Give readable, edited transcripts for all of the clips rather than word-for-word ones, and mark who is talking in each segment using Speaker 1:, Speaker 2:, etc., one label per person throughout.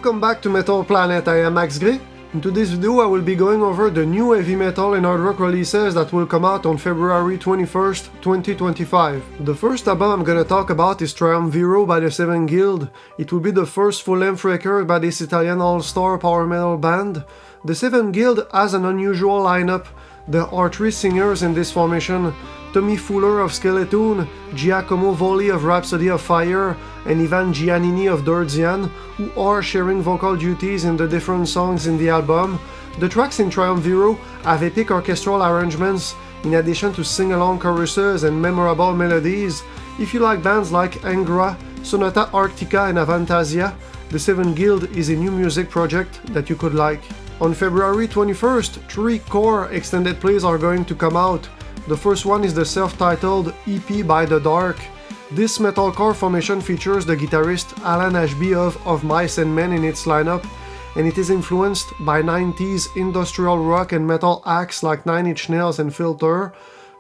Speaker 1: Welcome back to Metal Planet, I am Max Gray. In today's video I will be going over the new heavy metal and hard rock releases that will come out on February 21st, 2025. The first album I'm gonna talk about is Triumviro by the Seven Guild. It will be the first full-length record by this Italian all-star power metal band. The Seven Guild has an unusual lineup. There are three singers in this formation: Tommy Fuller of Skeleton, Giacomo Volli of Rhapsody of Fire, and Ivan Giannini of Dorzian, who are sharing vocal duties in the different songs in the album. The tracks in Triumviro have epic orchestral arrangements, in addition to sing-along choruses and memorable melodies. If you like bands like Angra, Sonata Arctica and Avantasia, the Seven Guild is a new music project that you could like. On February 21st, 3 core extended plays are going to come out. The first one is the self-titled EP by The Dark. This metalcore formation features the guitarist Alan Ashby of Mice and Men in its lineup, and it is influenced by 90s industrial rock and metal acts like Nine Inch Nails and Filter.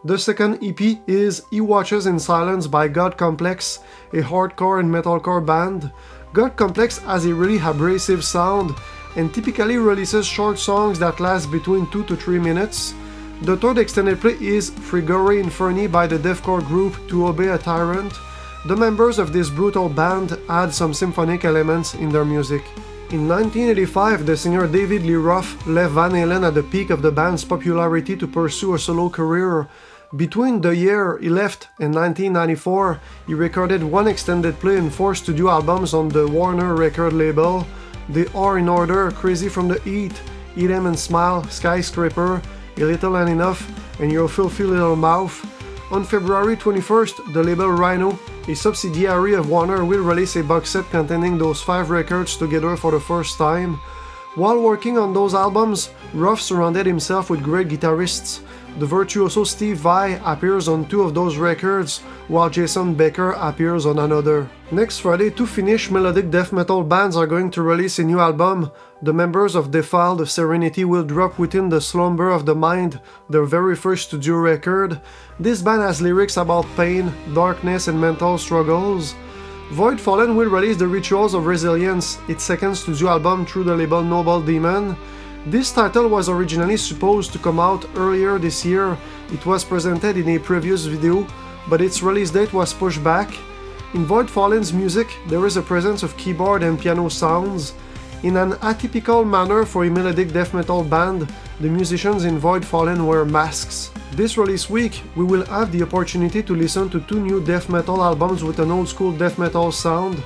Speaker 1: The second EP is He Watches in Silence by God Complex, a hardcore and metalcore band. God Complex has a really abrasive sound and typically releases short songs that last between 2 to 3 minutes. The third extended play is Frigore Inferni by the deathcore group To Obey a Tyrant. The members of this brutal band add some symphonic elements in their music. In 1985, the singer David Lee Roth left Van Halen at the peak of the band's popularity to pursue a solo career. Between the year he left and 1994, he recorded 1 extended play and 4 studio albums on the Warner record label. They are in order: Crazy from the Heat, Eat 'Em and Smile, Skyscraper, A Little and Enough, and Your Filthy Little Mouth. On February 21st, the label Rhino, a subsidiary of Warner, will release a box set containing those 5 records together for the first time. While working on those albums, Roth surrounded himself with great guitarists. The virtuoso Steve Vai appears on 2 of those records, while Jason Becker appears on another. Next Friday, 2 Finnish melodic death metal bands are going to release a new album. The members of Defiled, Serenity will drop within the Slumber of the Mind, their very first studio record. This band has lyrics about pain, darkness and mental struggles. Voidfallen will release The Rituals of Resilience, its second studio album through the label Noble Demon. This title was originally supposed to come out earlier this year. It was presented in a previous video, but its release date was pushed back. In Voidfallen's music, there is a presence of keyboard and piano sounds. In an atypical manner for a melodic death metal band, the musicians in Voidfallen wear masks. This release week, we will have the opportunity to listen to 2 new death metal albums with an old school death metal sound.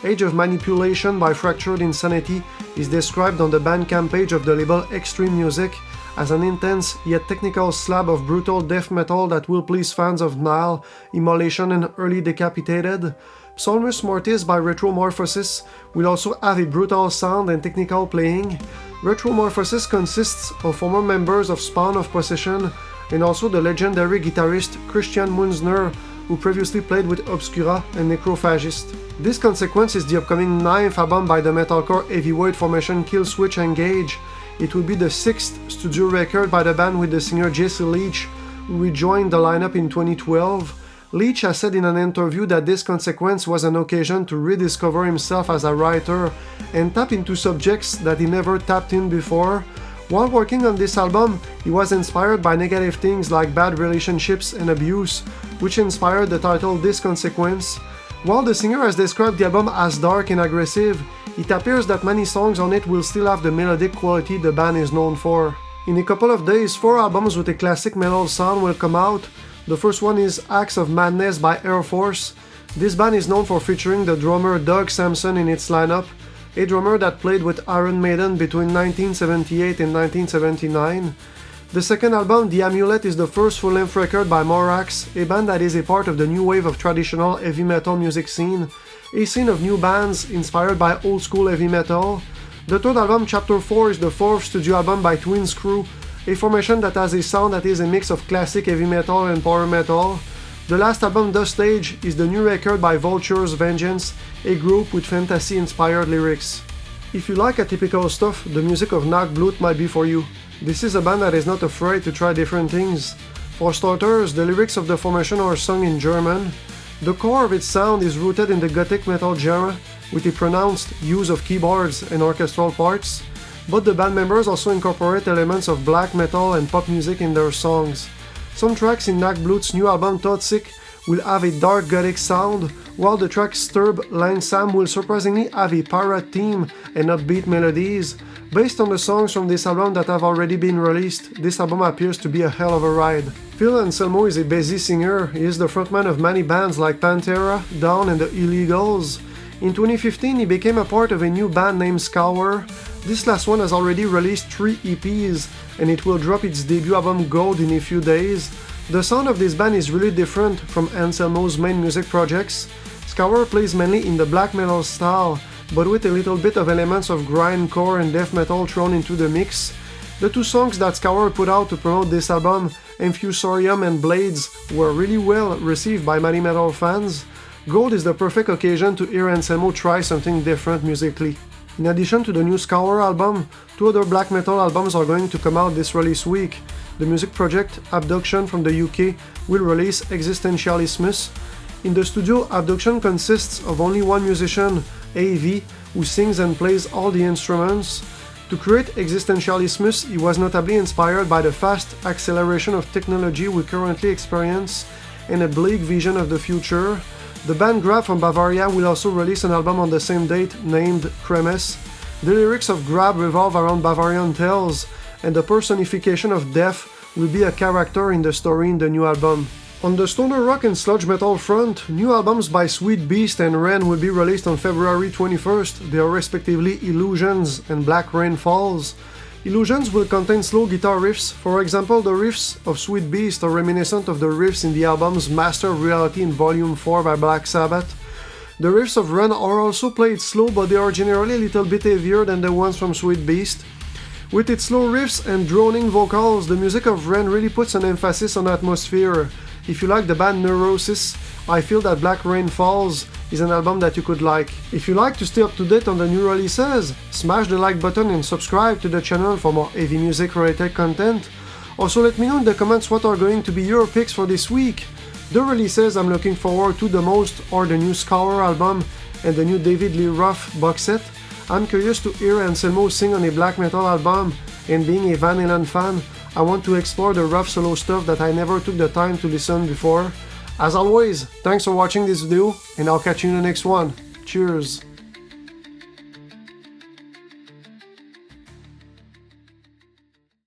Speaker 1: Age of Manipulation by Fractured Insanity is described on the Bandcamp page of the label Xtreem Music as an intense yet technical slab of brutal death metal that will please fans of Nile, Immolation and Early Decapitated. Psalmus Mortis by Retromorphosis will also have a brutal sound and technical playing. Retromorphosis consists of former members of Spawn of Possession and also the legendary guitarist Christian Munzner, who previously played with Obscura and Necrophagist. This consequence is the upcoming 9th album by the metalcore heavyweight formation Killswitch Engage. It will be the 6th studio record by the band with the singer Jesse Leach, who rejoined the lineup in 2012. Leach has said in an interview that this consequence was an occasion to rediscover himself as a writer and tap into subjects that he never tapped in before. While working on this album, he was inspired by negative things like bad relationships and abuse, which inspired the title This Consequence. While the singer has described the album as dark and aggressive, it appears that many songs on it will still have the melodic quality the band is known for. In a couple of days, 4 albums with a classic metal sound will come out. The first one is Acts of Madness by Airforce. This band is known for featuring the drummer Doug Sampson in its lineup, a drummer that played with Iron Maiden between 1978 and 1979. The second album, The Amulet, is the first full-length record by Morax, a band that is a part of the new wave of traditional heavy metal music scene, a scene of new bands inspired by old-school heavy metal. The third album, Chapter 4, is the 4th studio album by Twin Screw, a formation that has a sound that is a mix of classic heavy metal and power metal. The last album, The Stage, is the new record by Vultures Vengeance, a group with fantasy-inspired lyrics. If you like atypical stuff, the music of Nachtblut might be for you. This is a band that is not afraid to try different things. For starters, the lyrics of the formation are sung in German. The core of its sound is rooted in the gothic metal genre, with a pronounced use of keyboards and orchestral parts, but the band members also incorporate elements of black metal and pop music in their songs. Some tracks in Nachtblut's new album Toxic will have a dark gothic sound, while the track Sturb Langsam will surprisingly have a pirate theme and upbeat melodies. Based on the songs from this album that have already been released, this album appears to be a hell of a ride. Phil Anselmo is a busy singer. He is the frontman of many bands like Pantera, Dawn and the Illegals. In 2015 he became a part of a new band named Scour. This last one has already released 3 EPs and it will drop its debut album Gold in a few days. The sound of this band is really different from Anselmo's main music projects. Scour plays mainly in the black metal style, but with a little bit of elements of grindcore and death metal thrown into the mix. The 2 songs that Scour put out to promote this album, Infusorium and Blades, were really well received by many metal fans. Gold is the perfect occasion to hear Anselmo try something different musically. In addition to the new Scour album, 2 other black metal albums are going to come out this release week. The music project Abduction from the UK will release Existentialismus. In the studio, Abduction consists of only one musician, AV, who sings and plays all the instruments. To create Existentialismus, he was notably inspired by the fast acceleration of technology we currently experience and a bleak vision of the future. The band Grab from Bavaria will also release an album on the same date named Kremes. The lyrics of Grab revolve around Bavarian tales, and the personification of death will be a character in the story in the new album. On the stoner rock and sludge metal front, new albums by Sweet Beast and Ren will be released on February 21st. They are respectively Illusions and Black Rain Falls. Illusions will contain slow guitar riffs. For example, the riffs of Sweet Beast are reminiscent of the riffs in the album's Master of Reality in Volume 4 by Black Sabbath. The riffs of Ren are also played slow, but they are generally a little bit heavier than the ones from Sweet Beast. With its slow riffs and droning vocals, the music of Ren really puts an emphasis on atmosphere. If you like the band Neurosis, I feel that Black Rain Falls is an album that you could like. If you like to stay up to date on the new releases, smash the like button and subscribe to the channel for more heavy music related content. Also let me know in the comments what are going to be your picks for this week. The releases I'm looking forward to the most are the new Scour album and the new David Lee Roth box set. I'm curious to hear Anselmo sing on a black metal album, and being a Van Halen fan, I want to explore the rough solo stuff that I never took the time to listen before. As always, thanks for watching this video, and I'll catch you in the next one. Cheers!